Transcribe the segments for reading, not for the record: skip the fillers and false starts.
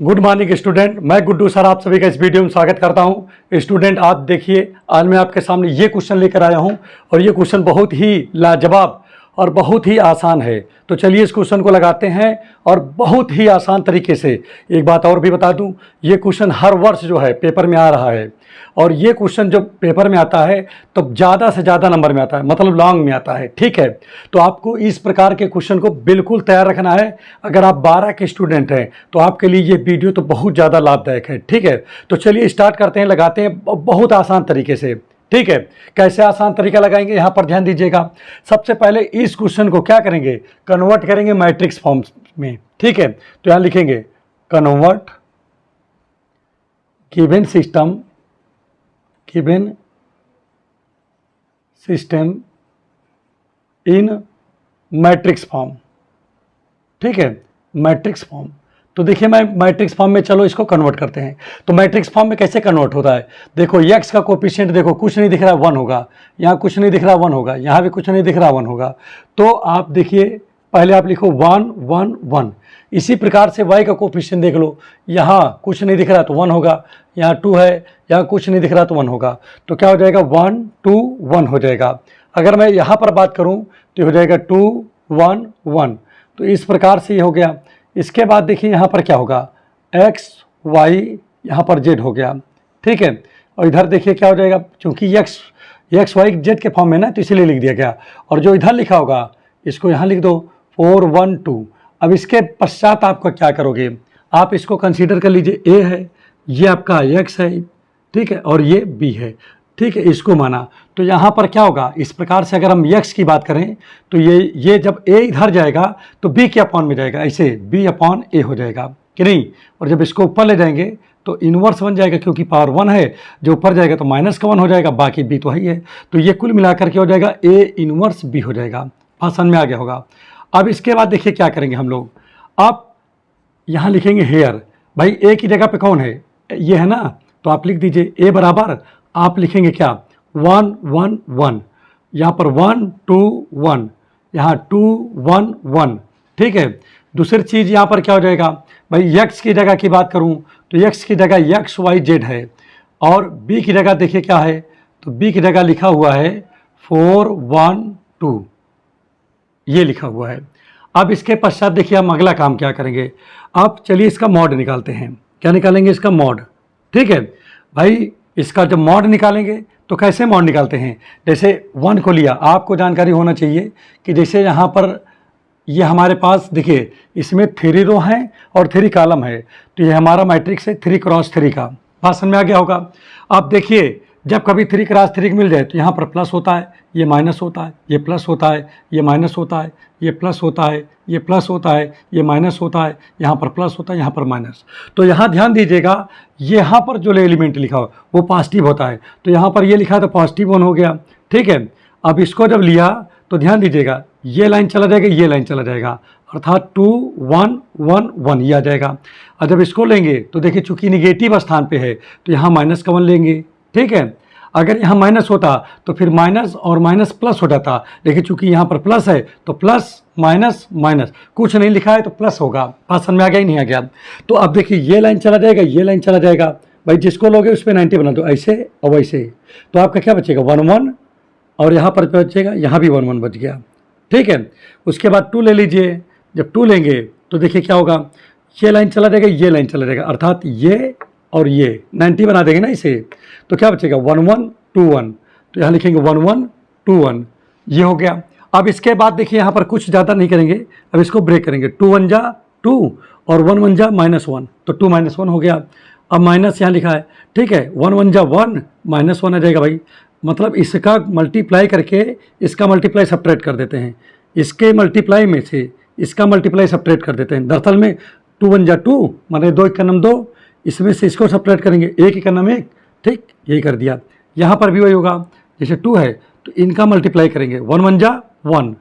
Good morning student, मैं Guddu sir आप सभी का इस वीडियो में स्वागत करता हूं। स्टूडेंट आप देखिए, आज मैं आपके सामने ये क्वेश्चन लेकर आया हूं और ये क्वेश्चन बहुत ही लाजवाब और बहुत ही आसान है। तो चलिए इस क्वेश्चन को लगाते हैं और बहुत ही आसान तरीके से। एक बात और भी बता दूं, ये क्वेश्चन हर वर्ष जो है पेपर में आ रहा है और ये क्वेश्चन जब पेपर में आता है तो ज़्यादा से ज़्यादा नंबर में आता है, मतलब लॉन्ग में आता है। ठीक है, तो आपको इस प्रकार के क्वेश्चन को बिल्कुल तैयार रखना है। अगर आप 12 के स्टूडेंट हैं तो आपके लिए ये वीडियो तो बहुत ज़्यादा लाभदायक है। ठीक है, तो चलिए स्टार्ट करते हैं, लगाते हैं बहुत आसान तरीके से। ठीक है, कैसे आसान तरीका लगाएंगे यहाँ पर ध्यान दीजिएगा। सबसे पहले इस क्वेश्चन को क्या करेंगे, कन्वर्ट करेंगे मैट्रिक्स फॉर्म में। ठीक है, तो यहाँ लिखेंगे convert given system in matrix form. ठीक है, मैट्रिक्स फॉर्म। तो देखिए मैं मैट्रिक्स फॉर्म में, चलो इसको कन्वर्ट करते हैं। तो मैट्रिक्स फॉर्म में कैसे कन्वर्ट होता है, देखो x का कोफिशिएंट देखो कुछ नहीं दिख रहा है 1 होगा, यहाँ कुछ नहीं दिख रहा 1 होगा, यहाँ भी कुछ नहीं दिख रहा 1 होगा। तो आप देखिए पहले आप लिखो 1 1 1। इसी प्रकार से y का कोफिशिएंट देख लो, यहाँ कुछ नहीं दिख रहा तो 1 होगा, यहाँ 2 है, यहाँ कुछ नहीं दिख रहा तो 1 होगा। तो क्या हो जाएगा 1 2 1 हो जाएगा। अगर मैं यहाँ पर बात करूँ तो हो जाएगा 2 1 1। तो इस प्रकार से ये हो गया। इसके बाद देखिए यहाँ पर क्या होगा, x y यहाँ पर z हो गया। ठीक है, और इधर देखिए क्या हो जाएगा, क्योंकि x y z के फॉर्म में ना तो इसीलिए लिख दिया गया। और जो इधर लिखा होगा इसको यहाँ लिख दो 4 1 2। अब इसके पश्चात आपको क्या करोगे, आप इसको कंसीडर कर लीजिए a है, ये आपका x है, ठीक है, और ये b है। ठीक है, इसको माना। तो यहाँ पर क्या होगा, इस प्रकार से अगर हम x की बात करें तो ये जब a इधर जाएगा तो b के अपॉन में जाएगा, ऐसे b अपॉन a हो जाएगा कि नहीं। और जब इसको ऊपर ले जाएंगे तो इन्वर्स बन जाएगा, क्योंकि पावर 1 है, जो ऊपर जाएगा तो माइनस का 1 हो जाएगा, बाकी b तो है ही है। तो ये कुल मिलाकर के हो जाएगा a इन्वर्स b हो जाएगा। बात समझ में आ गया होगा। अब इसके बाद देखिए क्या करेंगे हम लोग, आप यहाँ लिखेंगे हेयर। भाई a की जगह पे कौन है, ये है ना, तो आप लिख दीजिए a बराबर, आप लिखेंगे क्या 1 1 1, यहाँ पर 1 2 1, यहाँ 2 1 1। ठीक है, दूसरी चीज़ यहाँ पर क्या हो जाएगा, भाई x की जगह की बात करूँ तो x की जगह x y z है, और b की जगह देखिए क्या है, तो b की जगह लिखा हुआ है 4 1 2, ये लिखा हुआ है। अब इसके पश्चात देखिए हम अगला काम क्या करेंगे, अब चलिए इसका मॉड निकालते हैं। क्या निकालेंगे, इसका मॉड। ठीक है भाई, इसका जब मॉड निकालेंगे तो कैसे मॉड निकालते हैं, जैसे 1 को लिया, आपको जानकारी होना चाहिए कि जैसे यहाँ पर ये हमारे पास देखिए इसमें 3 रो हैं और 3 कॉलम है, तो ये हमारा मैट्रिक्स है 3 क्रॉस 3 का। बात समझ में आ गया होगा। आप देखिए जब कभी 3 क्रॉस 3 मिल जाए तो यहाँ पर प्लस होता है, ये माइनस होता है, ये प्लस होता है, ये माइनस होता है, ये प्लस होता है, ये प्लस होता है, ये माइनस होता है, यहाँ पर प्लस होता है, यहाँ पर माइनस। तो यहाँ ध्यान दीजिएगा, यहाँ पर जो एलिमेंट लिखा हो वो पॉजिटिव होता है, तो यहाँ पर ये लिखा तो पॉजिटिव 1 हो गया। ठीक है, अब इसको जब लिया तो ध्यान दीजिएगा, ये लाइन चला जाएगा, ये लाइन चला जाएगा, अर्थात 2 1 1 1 ये आ जाएगा। और जब इसको लेंगे तो देखिए चूंकि निगेटिव स्थान पे है तो यहाँ माइनस का 1 लेंगे। ठीक है, अगर यहाँ माइनस होता तो फिर माइनस और माइनस प्लस हो जाता, लेकिन चूंकि यहाँ पर प्लस है तो प्लस माइनस माइनस, कुछ नहीं लिखा है तो प्लस होगा। बात समझ में आ गया ही नहीं आ गया। तो अब देखिए ये लाइन चला जाएगा, ये लाइन चला जाएगा, भाई जिसको लोगे उस पर 90 बना दो, ऐसे और वैसे। तो आपका क्या बचेगा 1 1, और यहाँ पर बचेगा, यहाँ भी 1 1 बच गया। ठीक है, उसके बाद 2 ले लीजिए। जब 2 लेंगे तो देखिए क्या होगा, ये लाइन चला जाएगा, ये लाइन चला जाएगा, अर्थात ये और ये 90 बना देंगे ना इसे, तो क्या बचेगा 1 1 2 1। तो यहाँ लिखेंगे 1 1 2 1, ये हो गया। अब इसके बाद देखिए यहाँ पर कुछ ज़्यादा नहीं करेंगे, अब इसको ब्रेक करेंगे, 2 1 जा 2 और 1 1 जा -1, तो 2 -1 हो गया। अब माइनस यहाँ लिखा है, ठीक है, 1 1 जा 1 -1 आ जाएगा भाई, मतलब इसका मल्टीप्लाई करके इसका मल्टीप्लाई सब्ट्रैक्ट कर देते हैं, इसके मल्टीप्लाई में से इसका मल्टीप्लाई सब्ट्रैक्ट कर देते हैं। दरअसल में 2 1 जा 2 माने 2 1 का नाम 2, इसमें से इसको सब्ट्रैक्ट करेंगे, 1 1 का नाम 1, ठीक, यही कर दिया। यहाँ पर भी वही होगा, जैसे 2 है तो इनका मल्टीप्लाई करेंगे, 1 1 जा 1,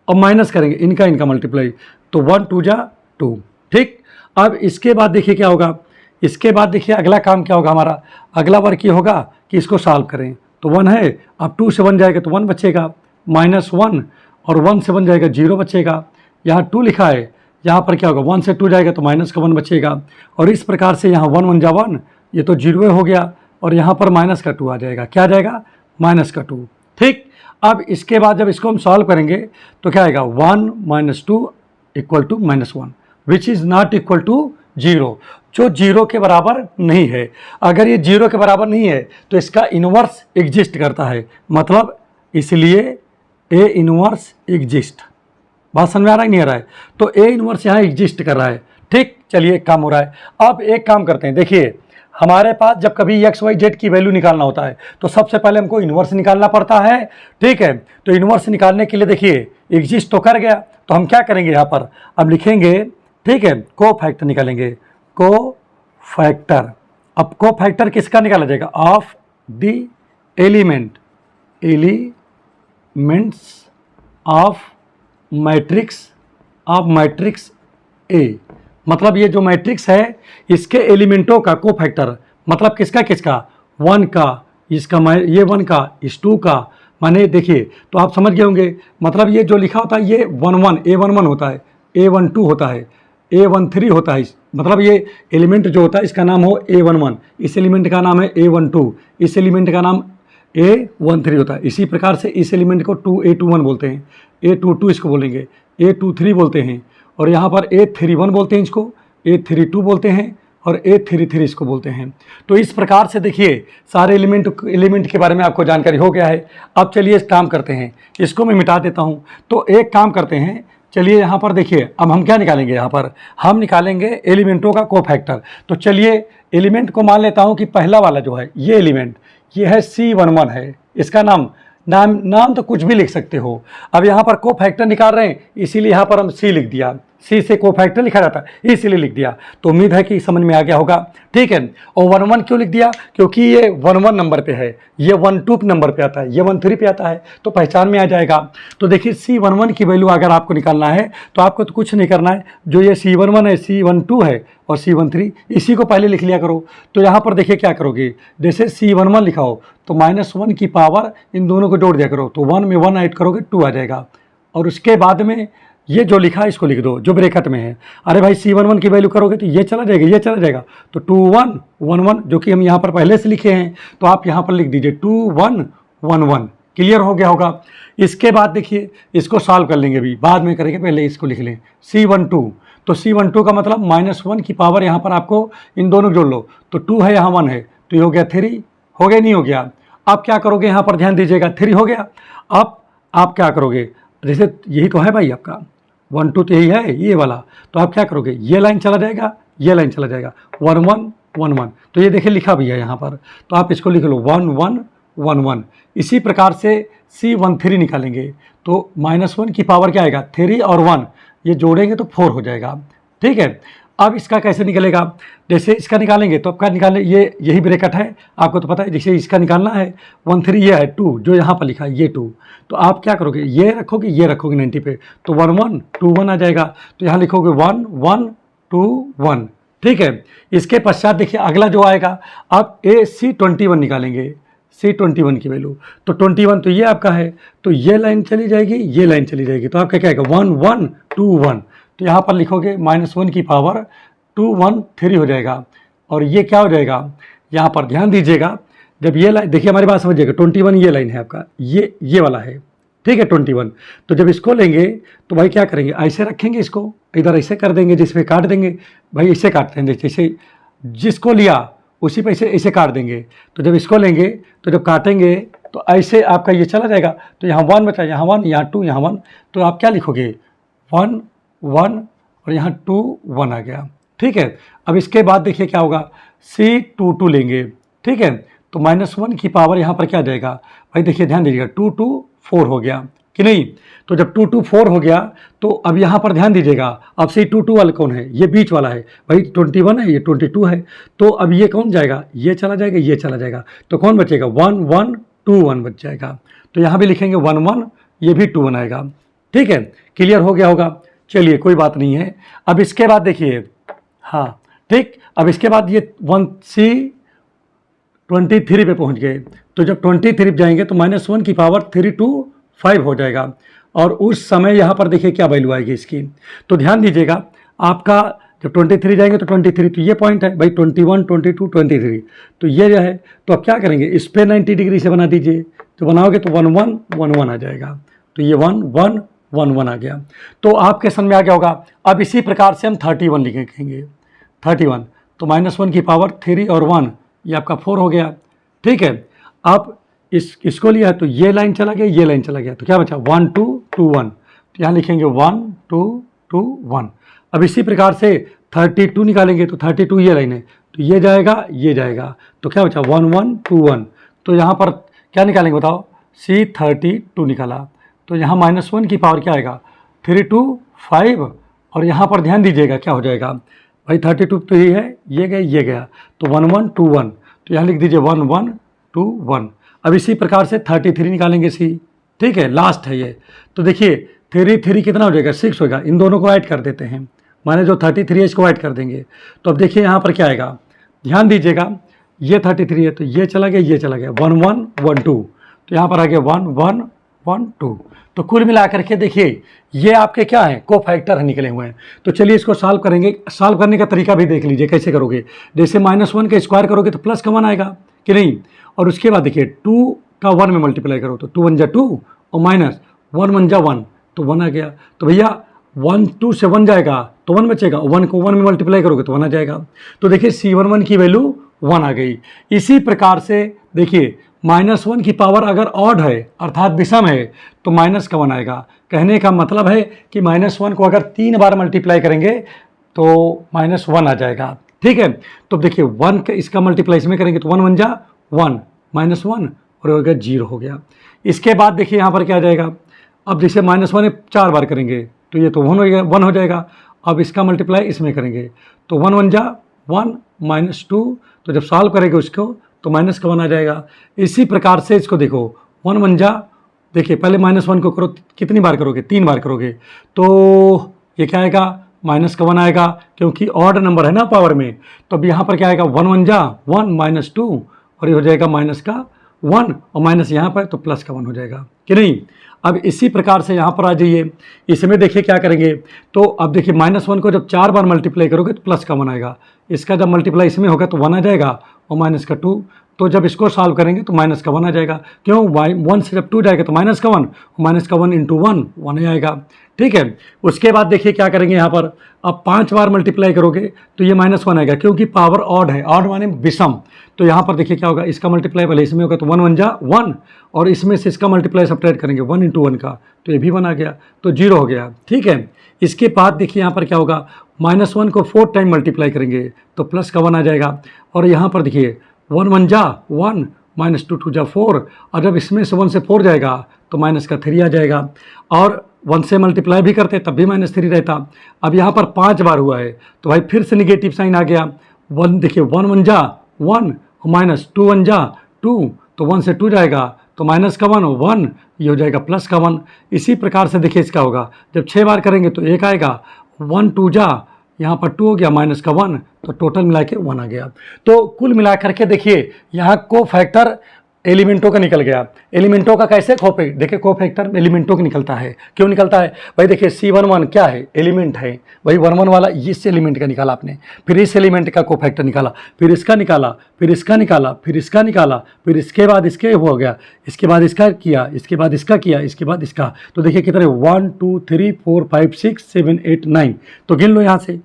और माइनस करेंगे इनका मल्टीप्लाई, तो 1 2 जा 2। ठीक, अब इसके बाद देखिए क्या होगा, इसके बाद देखिए अगला काम क्या होगा हमारा, अगला वर्क ये होगा कि इसको सॉल्व करें। तो 1 है, अब 2 से 1 जाएगा तो 1 बचेगा, -1, और 1 से 1 जाएगा 0 बचेगा। यहाँ 2 लिखा है, यहाँ पर क्या होगा, 1 से 2 जाएगा तो माइनस का 1 बचेगा, और इस प्रकार से यहाँ 1 1 जा 1, ये तो 0 हो गया, और यहाँ पर माइनस का 2 आ जाएगा, क्या आ जाएगा, माइनस का 2। ठीक, अब इसके बाद जब इसको हम सॉल्व करेंगे तो क्या आएगा, 1 - 2 equal to -1, which is not equal to 0, जो 0 के बराबर नहीं है। अगर ये 0 के बराबर नहीं है तो इसका इन्वर्स एग्जिस्ट करता है, मतलब इसलिए ए इन्वर्स एग्जिस्ट। बात समझ में आ रहा है नहीं आ रहा है, तो ए इन्वर्स यहाँ एग्जिस्ट कर रहा है। ठीक, चलिए एक काम हो रहा है। अब एक काम करते हैं, देखिए हमारे पास जब कभी एक्स वाई जेड की वैल्यू निकालना होता है तो सबसे पहले हमको इन्वर्स निकालना पड़ता है। ठीक है, तो इन्वर्स निकालने के लिए देखिए एग्जिस्ट तो कर गया, तो हम क्या करेंगे यहाँ पर, अब लिखेंगे, ठीक है, को फैक्टर निकालेंगे, को फैक्टर। अब को फैक्टर किसका निकाला जाएगा, of the elements of matrix A, मतलब ये जो मैट्रिक्स है इसके एलिमेंटों का को फैक्टर, मतलब किसका किसका, 1 का, इसका ये 1 का, इस 2 का, माने देखिए तो आप समझ गए होंगे, मतलब ये जो लिखा होता है ये 1 1 A11 होता है, A12 होता है, A13 होता है, मतलब ये एलिमेंट जो होता है इसका नाम हो A11, इस एलिमेंट का नाम है A12, इस एलिमेंट का नाम A13 होता है। इसी प्रकार से इस एलिमेंट को A21 बोलते हैं, A22 इसको बोलेंगे, A23 बोलते हैं, और यहाँ पर A31 बोलते हैं, इसको A32 बोलते हैं, और A33 इसको बोलते हैं। तो इस प्रकार से देखिए सारे एलिमेंट के बारे में आपको जानकारी हो गया है। अब चलिए इस काम करते हैं, इसको मैं मिटा देता हूँ। तो एक काम करते हैं, चलिए यहाँ पर देखिए अब हम क्या निकालेंगे, यहाँ पर हम निकालेंगे एलिमेंटों का कोफैक्टर। तो चलिए एलिमेंट को मान लेता हूँ कि पहला वाला जो है ये एलिमेंट ये है C11 है, इसका नाम तो कुछ भी लिख सकते हो। अब यहाँ पर कोफैक्टर निकाल रहे हैं इसीलिए यहाँ पर हम C लिख दिया, C से कोफैक्टर लिखा जाता है इसीलिए लिख दिया। तो उम्मीद है कि समझ में आ गया होगा। ठीक है, और 1 1 क्यों लिख दिया, क्योंकि ये 1 1 नंबर पे है, ये 1 2 नंबर पे आता है, ये 1 3 पे आता है, तो पहचान में आ जाएगा। तो देखिए C11 की वैल्यू अगर आपको निकालना है तो आपको तो कुछ नहीं करना है, जो ये C11 है, C12 है और C13 इसी को पहले लिख लिया करो। तो यहाँ पर देखिए क्या करोगे, जैसे C11 लिखा हो तो -1 की पावर इन दोनों को जोड़ दिया करो, तो 1 में 1 ऐड करोगे 2 आ जाएगा, और उसके बाद में ये जो लिखा है इसको लिख दो जो ब्रैकेट में है। अरे भाई C11 की वैल्यू करोगे तो ये चला जाएगा, ये चला जाएगा, तो 2 1 1 1 जो कि हम यहाँ पर पहले से लिखे हैं, तो आप यहाँ पर लिख दीजिए 2 1 1 1। क्लियर हो गया होगा। इसके बाद देखिए इसको सॉल्व कर लेंगे, अभी बाद में करेंगे, पहले इसको लिख लें C12। तो C12 का मतलब -1 की पावर यहाँ पर आपको इन दोनों जोड़ लो, तो 2 है यहाँ 1 है, तो ये हो गया 3, हो गया नहीं हो गया। अब क्या करोगे, यहाँ पर ध्यान दीजिएगा 3 हो गया। अब आप क्या करोगे, जैसे यही तो है भाई आपका 1 2 तो यही है ये वाला, तो आप क्या करोगे, ये लाइन चला जाएगा, ये लाइन चला जाएगा, 1 1 1 1, तो ये देखिए लिखा भी है यहाँ पर, तो आप इसको लिख लो 1 1 1 1। इसी प्रकार से C13 निकालेंगे तो -1 की पावर क्या आएगा, 3 और 1 ये जोड़ेंगे तो 4 हो जाएगा। ठीक है, अब इसका कैसे निकलेगा, जैसे इसका निकालेंगे तो आपका निकालने ये यही ब्रैकेट है, आपको तो पता है, जैसे इसका निकालना है 1 3 ये है 2 जो यहाँ पर लिखा है ये 2, तो आप क्या करोगे, ये रखोगे 90 पे, तो 1 1 2 1 आ जाएगा, तो यहाँ लिखोगे 1 1 2 1। ठीक है, इसके पश्चात देखिए अगला जो आएगा, आप C21 निकालेंगे, C21 की वैल्यू, तो 21 तो ये आपका है, तो ये लाइन चली जाएगी, ये लाइन चली जाएगी, तो आपका क्या आएगा 1 1 2 1, तो यहाँ पर लिखोगे -1 की पावर 2 1 3 हो जाएगा, और ये क्या हो जाएगा, यहाँ पर ध्यान दीजिएगा, जब ये लाइन देखिए हमारी बात समझिएगा, 21 ये लाइन है आपका, ये वाला है, ठीक है 21, तो जब इसको लेंगे तो भाई क्या करेंगे, ऐसे रखेंगे, इसको इधर ऐसे कर देंगे, जिसपे काट देंगे, भाई ऐसे काटते हैं, जैसे जिसको लिया उसी पे ऐसे काट देंगे, तो जब इसको लेंगे तो जब काटेंगे तो ऐसे आपका ये चला जाएगा, तो यहाँ 1 बचा, यहाँ 1 यहाँ 2 यहाँ 1, तो आप क्या लिखोगे 1 1 और यहाँ 2 1 आ गया। ठीक है, अब इसके बाद देखिए क्या होगा, C22 लेंगे, ठीक है, तो -1 की पावर यहाँ पर क्या आ जाएगा, भाई देखिए ध्यान दीजिएगा 2 2 4 हो गया कि नहीं, तो जब 2 2 4 हो गया तो अब यहाँ पर ध्यान दीजिएगा, अब C22 वाला कौन है, ये बीच वाला है भाई, 21 है, ये 22 है, तो अब ये कौन जाएगा, ये चला जाएगा, ये चला जाएगा, तो कौन बचेगा 1 1 2 1 बच जाएगा, तो यहाँ भी लिखेंगे 1 1, ये भी 2 1 आएगा। ठीक है, क्लियर हो गया होगा। चलिए कोई बात नहीं है। अब इसके बाद देखिए, हाँ ठीक, अब इसके बाद ये 23 पे पहुंच गए, तो जब 23 पे जाएंगे तो -1 की पावर 3 2 5 हो जाएगा, और उस समय यहाँ पर देखिए क्या वैल्यू आएगी इसकी। तो ध्यान दीजिएगा, आपका जब 23 जाएंगे तो 23, तो ये पॉइंट है भाई 21, 22, 23, तो ये जो है, तो अब क्या करेंगे, इस पर 90 डिग्री से बना दीजिए, तो बनाओगे तो 1 1 1 1 आ जाएगा, तो ये 1 1 1 1 आ गया। तो आपके समझ में आ गया होगा। अब इसी प्रकार से हम 31 लिखेंगे, 31, तो -1 की पावर 3 और 1, ये आपका 4 हो गया। ठीक है, अब इसको लिया तो ये लाइन चला गया, ये लाइन चला गया, तो क्या बचा 1 2 2 1, तो यहाँ लिखेंगे 1 2 2 1। अब इसी प्रकार से 32 निकालेंगे, तो 32 ये लाइन है, तो ये जाएगा, तो क्या बचा 1 1 2 1। तो यहाँ पर क्या निकालेंगे बताओ, C32 निकाला, तो यहाँ -1 की पावर क्या आएगा 3 2 5, और यहाँ पर ध्यान दीजिएगा क्या हो जाएगा भाई 32 तो ये गया, तो 1 1 2 1, तो यहाँ लिख दीजिए 1 1 2 1। अब इसी प्रकार से 33 निकालेंगे C, ठीक है, लास्ट है ये। तो देखिए 3 कितना हो जाएगा 6 होगा, इन दोनों को ऐड कर देते हैं, माने जो 33 है इसको ऐड कर देंगे। तो अब देखिए यहाँ पर क्या आएगा, ध्यान दीजिएगा, ये 33 है तो ये चला गया 1 1 1 2, तो यहाँ पर आ गया 1 1 1 2। तो कुल मिला करके देखिए ये आपके क्या है, को फैक्टर निकले हुए हैं। तो चलिए इसको सॉल्व करेंगे। सॉल्व करने का तरीका भी देख लीजिए कैसे करोगे। जैसे -1 का स्क्वायर करोगे तो प्लस का 1 आएगा कि नहीं, और उसके बाद देखिए 2 का 1 में मल्टीप्लाई करो तो 2 1 जा 2 और -1 1 जा 1, तो 1 आ गया। तो भैया 1 2 से 1 जाएगा तो 1 बचेगा, 1 को 1 में मल्टीप्लाई करोगे तो 1 आ जाएगा। तो देखिए C11 की वैल्यू 1 आ गई। इसी प्रकार से देखिए -1 की पावर अगर ऑड है अर्थात विषम है तो माइनस का 1 आएगा। कहने का मतलब है कि -1 को अगर 3 बार मल्टीप्लाई करेंगे तो -1 आ जाएगा। ठीक है, तो देखिए 1 का इसका मल्टीप्लाई इसमें करेंगे तो 1 1 जा 1 -1 और हो गया 0 हो गया। इसके बाद देखिए यहाँ पर क्या आ जाएगा, अब जैसे -1 4 बार करेंगे तो ये तो 1 हो जाएगा। अब इसका मल्टीप्लाई इसमें करेंगे तो 1 1 जा 1 -2, तो जब सॉल्व करेंगे उसको तो माइनस का 1 आ जाएगा। इसी प्रकार से इसको देखो 1 1 जा, देखिए पहले -1 को करो, कितनी बार करोगे 3 बार करोगे तो ये क्या आएगा माइनस का 1 आएगा, क्योंकि ऑड नंबर है ना पावर में। तो अब यहाँ पर क्या आएगा 1 1 जा 1 -2 और ये हो जाएगा माइनस का 1 और माइनस यहाँ पर तो प्लस का 1 हो जाएगा कि नहीं। अब इसी प्रकार से यहाँ पर आ जाइए, इसमें देखिए क्या करेंगे, तो अब देखिए -1 को जब 4 बार मल्टीप्लाई करोगे तो प्लस का 1 आएगा, इसका जब मल्टीप्लाई इसमें होगा तो 1 आ जाएगा और माइनस का 2, तो जब इसको सॉल्व करेंगे तो माइनस का 1 आ जाएगा। क्यों, 1 से जब 2 जाएगा तो माइनस का 1 और माइनस का 1 इंटू 1 1 ही आएगा। ठीक है, उसके बाद देखिए क्या करेंगे यहाँ पर, अब 5 बार मल्टीप्लाई करोगे तो ये -1 आएगा, क्योंकि पावर ऑड है, ऑड माने विषम। तो यहाँ पर देखिए क्या होगा, इसका मल्टीप्लाई पहले इसमें होगा तो 1 1 जा 1 और इसमें से इसका मल्टीप्लाई सब्ट्रैक्ट करेंगे 1 इंटू 1 का, तो ये भी 1 आ गया, तो 0 हो गया। ठीक है, इसके बाद देखिए यहाँ पर क्या होगा, -1 को 4 टाइम मल्टीप्लाई करेंगे तो प्लस का 1 आ जाएगा। और यहाँ पर देखिए 1 1 जा 1 -2 2 जा 4, और जब इसमें से 1 से 4 जाएगा तो माइनस का 3 आ जाएगा, और 1 से मल्टीप्लाई भी करते तब भी -3 रहता। अब यहाँ पर 5 बार हुआ है तो भाई फिर से निगेटिव साइन आ गया। 1 देखिए 1 1 जा 1 -2 1 जा 2, तो 1 से 2 जाएगा तो माइनस का 1 1, ये हो जाएगा प्लस का 1। इसी प्रकार से देखिए इसका होगा, जब 6 बार करेंगे तो 1 आएगा, 1 2 जा यहाँ पर 2 हो गया माइनस का 1, तो टोटल मिला के 1 आ गया। तो कुल मिला करके देखिए यहाँ को फैक्टर एलिमेंटों का निकल गया। एलिमेंटों का कैसे देखिए को फैक्टर एलिमेंटों का निकलता है। क्यों निकलता है भाई, देखिए C11 क्या है, एलिमेंट है भाई, 1 1 वाला इस एलिमेंट का निकाला आपने, फिर इस एलिमेंट का को फैक्टर निकाला, फिर इसका निकाला, फिर इसका निकाला, फिर इसका निकाला, फिर इसके बाद इसके हो गया, इसके बाद इसका किया, इसके बाद इसका किया, इसके बाद इसका। तो देखिए कितने 1 2 3 4 5 6 7 8 9, तो गिन लो यहाँ से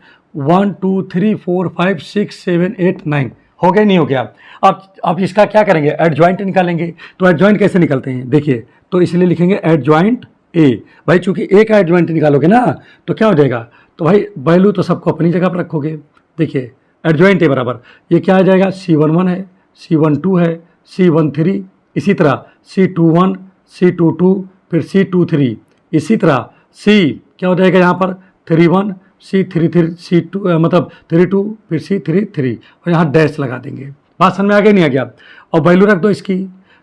1 2 3 4 5 6 7 8 9 हो गया, नहीं हो गया। अब इसका क्या करेंगे, एडजॉइंट निकालेंगे। तो एडजॉइंट कैसे निकलते हैं देखिए, तो इसलिए लिखेंगे एडजॉइंट ए। भाई चूंकि ए का एडजॉइंट निकालोगे ना तो क्या हो जाएगा, तो भाई वैल्यू तो सबको अपनी जगह पर रखोगे। देखिए एडजॉइंट ए बराबर ये क्या आ जाएगा, C11 है, C12 है, C13, इसी तरह C21 C22 फिर C23, इसी तरह C क्या हो जाएगा यहाँ पर 31 C33 C2 मतलब 32 फिर C33 और यहाँ डैश लगा देंगे। बात समझ में आ गया नहीं आ गया। और वैल्यू रख दो इसकी,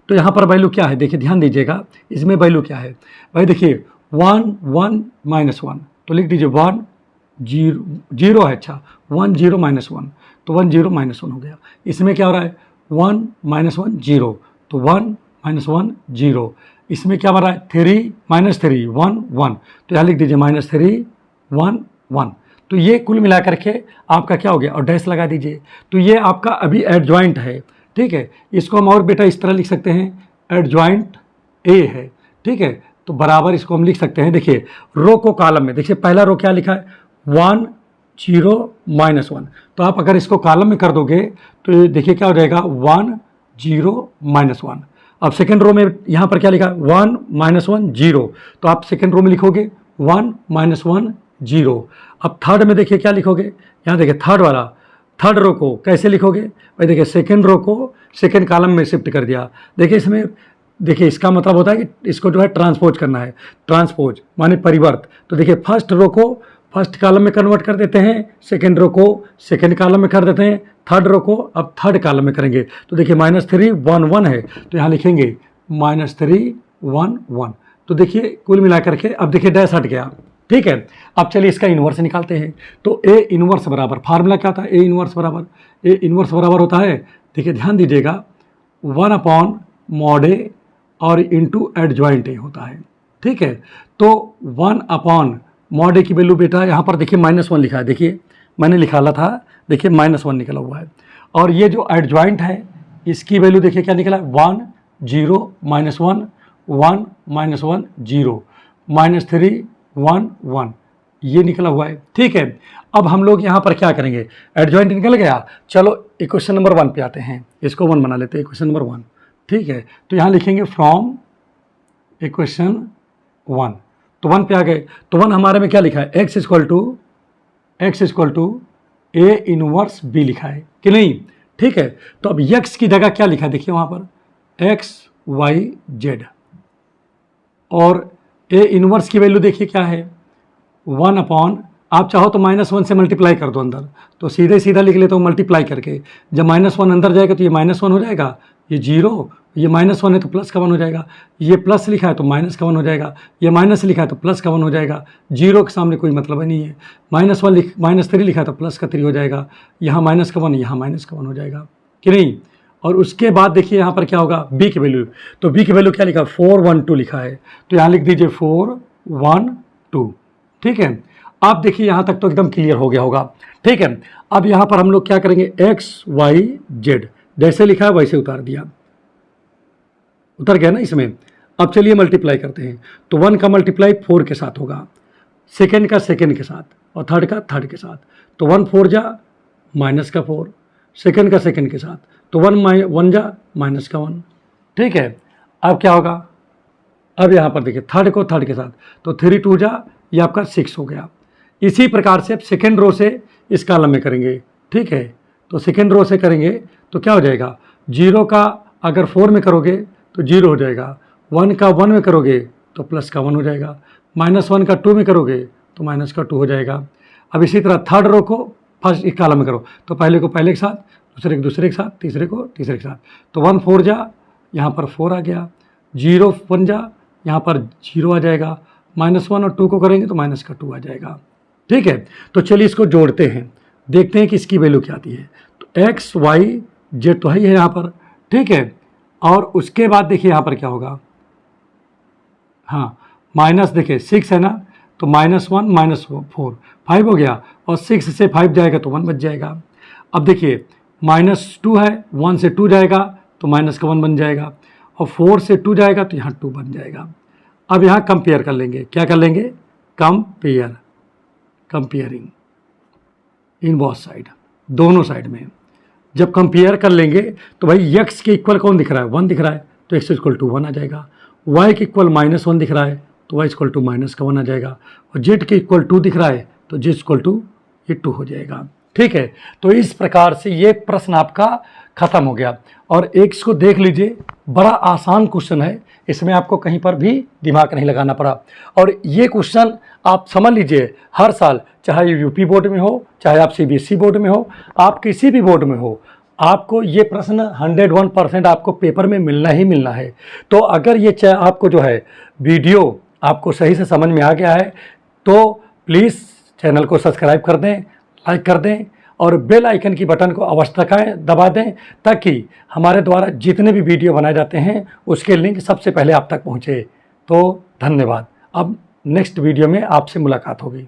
तो यहाँ पर वैल्यू क्या है देखिए, ध्यान दीजिएगा इसमें वैल्यू क्या है भाई, देखिए 1 1 -1, तो लिख दीजिए 1 0 है, अच्छा 1 0 -1, तो 1 0 -1 हो गया। इसमें क्या हो रहा है 1 -1 0, तो 1 -1 0, इसमें क्या बन रहा है 3 -3 1 1, तो यहाँ लिख दीजिए -3 1 1। तो ये कुल मिला करके आपका क्या हो गया, और डैश लगा दीजिए। तो ये आपका अभी एडजॉइंट है, ठीक है। इसको हम और बेटा इस तरह लिख सकते हैं, एडजॉइंट ए है, ठीक है। तो बराबर इसको हम लिख सकते हैं, देखिए रो को कॉलम में, देखिए पहला रो क्या लिखा है 1 0 -1, तो आप अगर इसको कॉलम में कर दोगे तो ये देखिए क्या हो जाएगा 1 0 -1। अब सेकेंड रो में यहाँ पर क्या लिखा है 1 -1 0, तो आप सेकेंड रो में लिखोगे 1 -1 0। अब थर्ड में देखिए क्या लिखोगे, यहाँ देखिए थर्ड रो को कैसे लिखोगे भाई, देखिए सेकेंड रो को सेकेंड कॉलम में शिफ्ट कर दिया। देखिए इसमें देखिए इसका मतलब होता है कि इसको जो है ट्रांसपोज करना है, ट्रांसपोज माने परिवर्त। तो देखिए फर्स्ट रो को फर्स्ट कॉलम में कन्वर्ट कर देते हैं, सेकेंड रो को सेकेंड कॉलम में कर देते हैं, थर्ड रो को अब थर्ड कॉलम में करेंगे। तो देखिए -3 1 1 है, तो यहाँ लिखेंगे -3 1 1। तो देखिए कुल मिलाकर के अब देखिए डैश हट गया, ठीक है। अब चलिए इसका इन्वर्स निकालते हैं। तो ए इन्वर्स बराबर, फार्मूला क्या था, ए इन्वर्स बराबर होता है, देखिए ध्यान दीजिएगा 1/mod ए और इंटू एडजॉइंट ए होता है, ठीक है। तो 1/mod ए की वैल्यू बेटा यहाँ पर देखिए -1 लिखा है, देखिए मैंने निकाला था, देखिए -1 निकला हुआ है। और ये जो एडजॉइंट है इसकी वैल्यू देखिए क्या निकला है 1 0 -1 1 -1 0 -3 1 1, ये निकला हुआ है, ठीक है। अब हम लोग यहाँ पर क्या करेंगे, एडजॉइंट निकल गया, चलो इक्वेशन नंबर 1 पे आते हैं, इसको 1 बना लेते हैं, इक्वेशन नंबर 1, ठीक है। तो यहाँ लिखेंगे फ्रॉम इक्वेशन 1, तो 1 पे आ गए। तो 1 हमारे में क्या लिखा है, x equal to A inverse B लिखा है कि नहीं, ठीक है। तो अब x की जगह क्या लिखा है, देखिए वहाँ पर x y z, और ए इनवर्स की वैल्यू देखिए क्या है 1/, आप चाहो तो -1 से मल्टीप्लाई कर दो अंदर, तो सीधा लिख लेता हूँ मल्टीप्लाई करके। जब -1 अंदर जाएगा तो ये -1 हो जाएगा, ये 0, ये -1 है तो प्लस का 1 हो जाएगा, ये प्लस लिखा है तो माइनस का 1 हो जाएगा, ये माइनस लिखा है तो प्लस का 1 हो जाएगा, 0 के सामने कोई मतलब नहीं है। -3 लिखा है तो प्लस का 3 हो जाएगा, यहाँ माइनस का 1, यहाँ माइनस का 1 हो जाएगा कि नहीं। और उसके बाद देखिए यहाँ पर क्या होगा, बी की वैल्यू, तो बी की वैल्यू क्या लिखा है 4 1 2 लिखा है, तो यहाँ लिख दीजिए 4 1 2, ठीक है। आप देखिए यहाँ तक तो एकदम क्लियर हो गया होगा, ठीक है। अब यहाँ पर हम लोग क्या करेंगे, x y z जैसे लिखा है वैसे उतार दिया, उतर गया ना इसमें। अब चलिए मल्टीप्लाई करते हैं, तो 1 का मल्टीप्लाई 4 के साथ होगा, सेकेंड का सेकेंड के साथ, और थर्ड का थर्ड के साथ। तो 1 4 जा माइनस का 4, सेकेंड का सेकेंड के साथ, तो 1 जा माइनस का 1, ठीक है। अब क्या होगा, अब यहाँ पर देखिए थर्ड को थर्ड के साथ, तो 3 2 जा ये आपका 6 हो गया। इसी प्रकार से अब सेकेंड रो से इस कॉलम में करेंगे, ठीक है। तो सेकेंड रो से करेंगे तो क्या हो जाएगा, 0 का अगर 4 में करोगे तो 0 हो जाएगा, 1 का 1 में करोगे तो प्लस का 1 हो जाएगा, -1 का 2 में करोगे तो माइनस का 2 हो जाएगा। अब इसी तरह थर्ड रो को फर्स्ट एक कॉलम में करो, तो पहले को पहले के साथ, दूसरे को दूसरे के साथ, तीसरे को तीसरे के साथ, तो 1 4 जा यहाँ पर 4 आ गया, 0 1 जा यहाँ पर 0 आ जाएगा, -1 और 2 को करेंगे तो माइनस का 2 आ जाएगा, ठीक है। तो चलिए इसको जोड़ते हैं, देखते हैं कि इसकी वैल्यू क्या आती है। तो x y z तो है ही है यहाँ पर, ठीक है। और उसके बाद देखिए यहाँ पर क्या होगा, हाँ माइनस देखिए 6 है ना, तो -1 -4 5 हो गया, और 6 से 5 जाएगा तो 1 बच जाएगा। अब देखिए -2 है, 1 से 2 जाएगा तो माइनस का 1 बन जाएगा, और 4 से 2 जाएगा तो यहाँ 2 बन जाएगा। अब यहाँ कंपेयर कर लेंगे, क्या कर लेंगे, कंपेयरिंग इन बोथ साइड, दोनों साइड में जब कंपेयर कर लेंगे तो भाई x के इक्वल कौन दिख रहा है, 1 दिख रहा है, तो x इक्वल टू 1 आ जाएगा। y के इक्वल -1 दिख रहा है तो y इक्वल टू माइनस का 1 आ जाएगा, और z के इक्वल 2 दिख रहा है तो z इक्वल टू ये 2 हो जाएगा, ठीक है। तो इस प्रकार से ये प्रश्न आपका खत्म हो गया। और एक इसको देख लीजिए, बड़ा आसान क्वेश्चन है, इसमें आपको कहीं पर भी दिमाग नहीं लगाना पड़ा। और ये क्वेश्चन आप समझ लीजिए हर साल, चाहे यूपी बोर्ड में हो, चाहे आप सीबीएसई बोर्ड में हो, आप किसी भी बोर्ड में हो, आपको ये प्रश्न 101% आपको पेपर में मिलना ही मिलना है। तो अगर ये आपको जो है वीडियो आपको सही से समझ में आ गया है तो प्लीज़ चैनल को सब्सक्राइब कर दें, लाइक कर दें, और बेल आइकन की बटन को अवश्य दबा दें ताकि हमारे द्वारा जितने भी वीडियो बनाए जाते हैं उसके लिंक सबसे पहले आप तक पहुँचे। तो धन्यवाद। अब नेक्स्ट वीडियो में आपसे मुलाकात होगी।